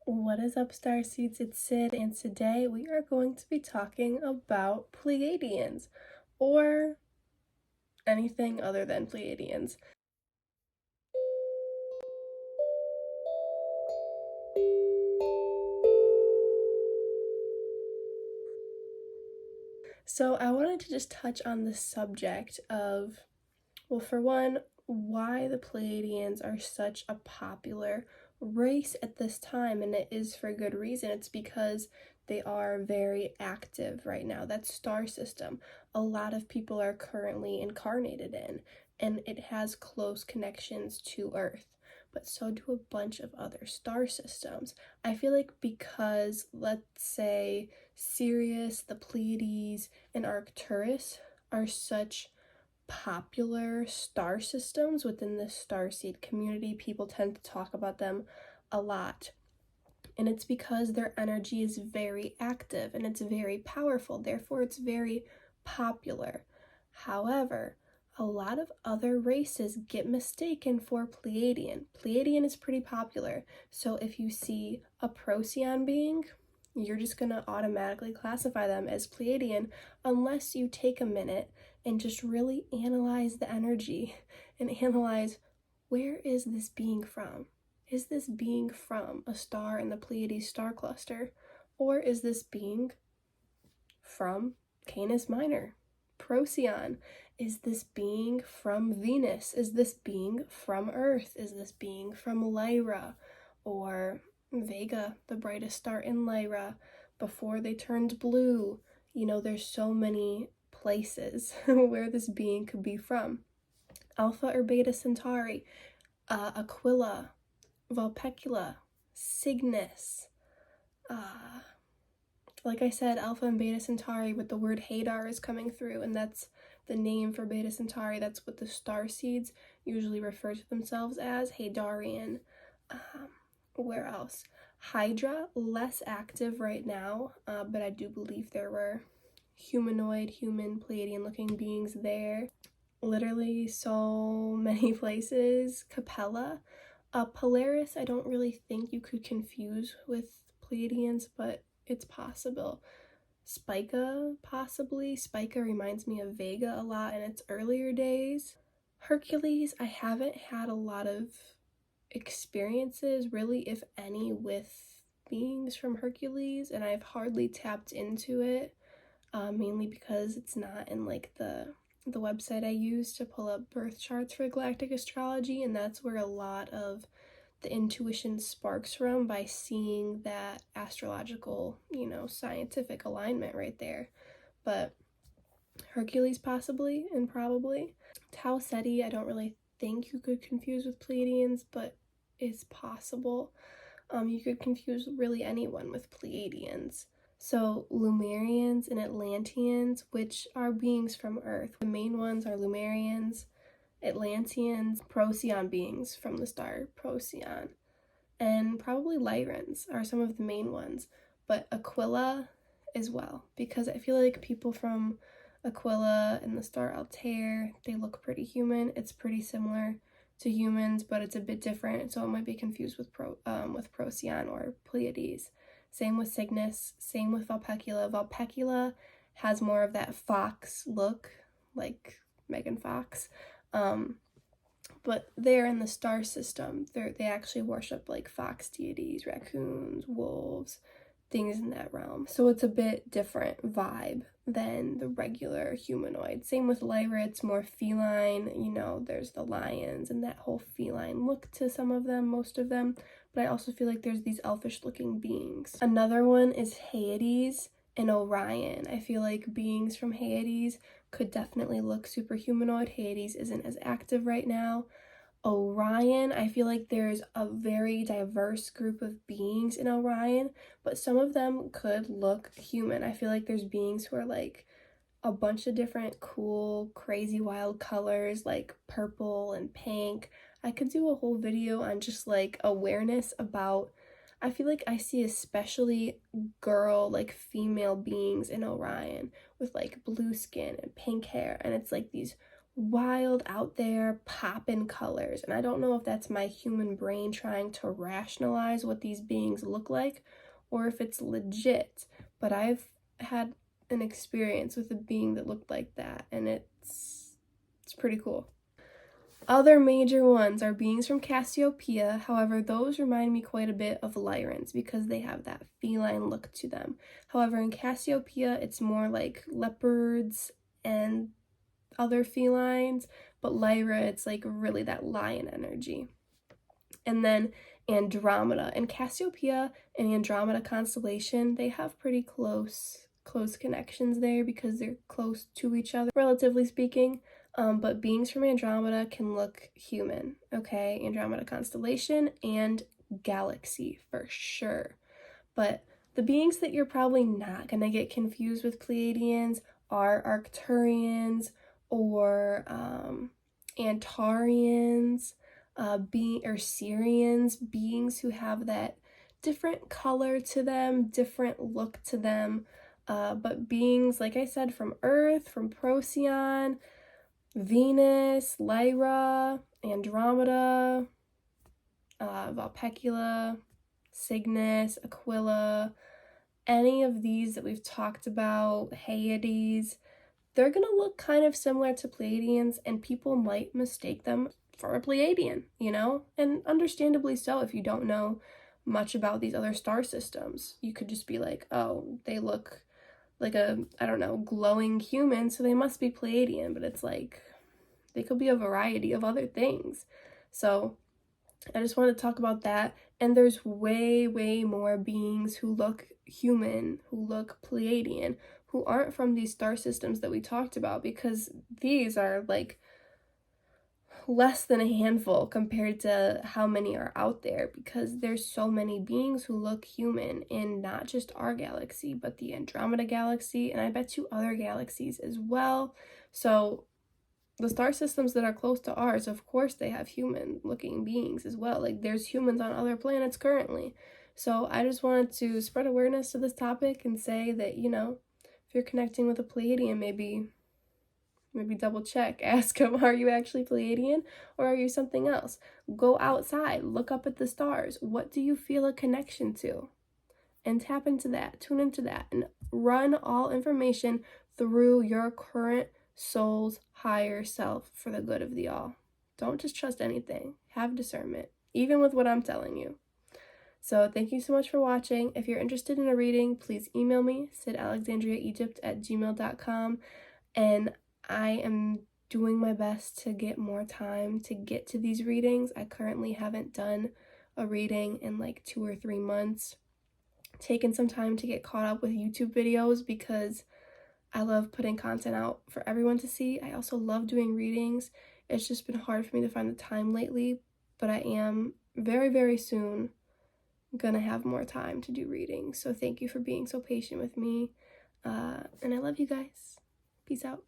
What is up, Starseeds? It's Sid, and today we are going to be talking about Pleiadians, or anything other than Pleiadians. So I wanted to just touch on the subject of, well, for one, why the Pleiadians are such a popular race at this time, and it is for good reason. It's because they are very active right now. That star system, a lot of people are currently incarnated in, and it has close connections to Earth, but so do a bunch of other star systems. I feel like because, let's say, Sirius, the Pleiades, and Arcturus are such popular star systems within the starseed community, people tend to talk about them a lot. And it's because their energy is very active and it's very powerful, therefore it's very popular. However, a lot of other races get mistaken for Pleiadian. Pleiadian is pretty popular, so if you see a procyon being, you're just going to automatically classify them as Pleiadian unless you take a minute and just really analyze the energy and analyze, where is this being from? Is this being from a star in the Pleiades star cluster? Or is this being from Canis Minor, Procyon? Is this being from Venus? Is this being from Earth? Is this being from Lyra or Vega, the brightest star in Lyra, before they turned blue? You know, there's so many places where this being could be from. Alpha or Beta Centauri, Aquila, Vulpecula, Cygnus. Like I said, Alpha and Beta Centauri with the word Hadar is coming through, and that's the name for Beta Centauri. That's what the star seeds usually refer to themselves as, Hadarian. Where else? Hydra, less active right now, but I do believe there were human Pleiadian looking beings there. Literally so many places. Capella. Polaris, I don't really think you could confuse with Pleiadians, but it's possible. Spica, possibly. Spica reminds me of Vega a lot in its earlier days. Hercules, I haven't had a lot of experiences, really, if any, with beings from Hercules, and I've hardly tapped into it, mainly because it's not in like the website I use to pull up birth charts for galactic astrology, and that's where a lot of the intuition sparks from, by seeing that astrological, scientific alignment right there. But Hercules possibly, and probably. Tau Ceti, I don't really think you could confuse with Pleiadians, but it's possible. You could confuse really anyone with Pleiadians. So Lemurians and Atlanteans, which are beings from Earth. The main ones are Lemurians, Atlanteans, procyon beings from the star Procyon, and probably Lyrans are some of the main ones, but Aquila as well, because I feel like people from Aquila and the star Altair, they look pretty human. It's pretty similar to humans, but it's a bit different, so it might be confused with Procyon or Pleiades. Same with Cygnus, same with Vulpecula. Vulpecula has more of that fox look, like Megan Fox. But they're in the star system. They actually worship like fox deities, raccoons, wolves, things in that realm. So it's a bit different vibe than the regular humanoid. Same with Lyra, it's more feline. There's the lions and that whole feline look to some of them, most of them. But I also feel like there's these elfish looking beings. Another one is Hyades and Orion. I feel like beings from Hyades could definitely look super humanoid. Hyades isn't as active right now. Orion, I feel like there's a very diverse group of beings in Orion, but some of them could look human. I feel like there's beings who are like a bunch of different cool, crazy, wild colors, like purple and pink. I could do a whole video on just like awareness about, I feel like I see especially girl, like female beings in Orion with like blue skin and pink hair, and it's like these wild, out there, poppin' colors. And I don't know if that's my human brain trying to rationalize what these beings look like or if it's legit, but I've had an experience with a being that looked like that, and it's pretty cool. Other major ones are beings from Cassiopeia. However, those remind me quite a bit of Lyrans because they have that feline look to them. However, in Cassiopeia, it's more like leopards and other felines, but Lyra, it's like really that lion energy. And then Andromeda. And Cassiopeia and Andromeda constellation, they have pretty close connections there because they're close to each other, relatively speaking. But beings from Andromeda can look human, okay? Andromeda constellation and galaxy for sure. But the beings that you're probably not going to get confused with Pleiadians are Arcturians or Antarians, or Syrians, beings who have that different color to them, different look to them, but beings, like I said, from Earth, from Procyon, Venus, Lyra, Andromeda, Vulpecula, Cygnus, Aquila, any of these that we've talked about, Hyades, they're going to look kind of similar to Pleiadians, and people might mistake them for a Pleiadian, you know? And understandably so if you don't know much about these other star systems. You could just be like, oh, they look like a, I don't know, glowing human, so they must be Pleiadian, but it's like, they could be a variety of other things. So I just want to talk about that. And there's way, way more beings who look human, who look Pleiadian, who aren't from these star systems that we talked about, because these are like less than a handful compared to how many are out there, because there's so many beings who look human in not just our galaxy, but the Andromeda galaxy, and I bet you other galaxies as well. So the star systems that are close to ours, of course, they have human-looking beings as well. Like, there's humans on other planets currently. So I just wanted to spread awareness to this topic and say that, you know, if you're connecting with a Pleiadian, maybe double check. Ask them, are you actually Pleiadian or are you something else? Go outside, look up at the stars. What do you feel a connection to? And tap into that, tune into that, and run all information through your current soul's higher self for the good of the all. Don't just trust anything. Have discernment, even with what I'm telling you. So thank you so much for watching. If you're interested in a reading, please email me, sydalexandriaegypt@gmail.com, and I am doing my best to get more time to get to these readings. I currently haven't done a reading in like 2 or 3 months. Taken some time to get caught up with YouTube videos because I love putting content out for everyone to see. I also love doing readings. It's just been hard for me to find the time lately, but I am very, very soon gonna have more time to do readings. So thank you for being so patient with me, and I love you guys. Peace out.